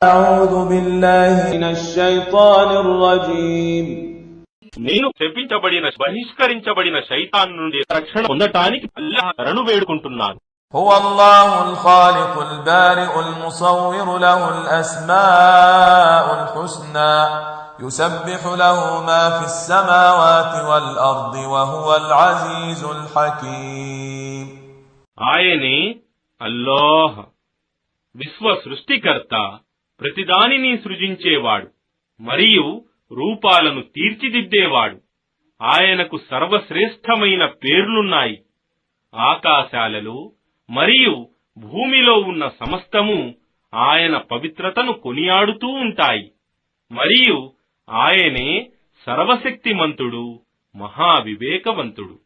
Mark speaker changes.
Speaker 1: అఊదు బిల్లాహి మినష్ షైతానిర్ రజీమ్.
Speaker 2: నేను శపించబడిన బహిష్కరించబడిన శైతాన్ నుండి రక్షణ పొందటానికి అల్లాహ్ శరణు వేడుకుంటున్నాను.
Speaker 1: హువల్లాహుల్ ఖాలికుల్ బారిఉల్ ముసవ్విరు లహుల్ అస్మాఉల్ హుస్నా యుసబ్బిహు లహు మా ఫిస్ సమావాతి వల్ అర్ది వహువల్ అజీజుల్ హకీమ్.
Speaker 2: ఆయనే అల్లాహ్, విశ్వ సృష్టికర్త, ప్రతిదానిని సృజించేవాడు మరియు రూపాలను తీర్చిదిద్దేవాడు. ఆయనకు సర్వశ్రేష్టమైన పేర్లున్నాయి. ఆకాశాలలో మరియు భూమిలో ఉన్న సమస్తము ఆయన పవిత్రతను కొనియాడుతూ ఉంటాయి. మరియు ఆయనే సర్వశక్తిమంతుడు, మహావివేకవంతుడు.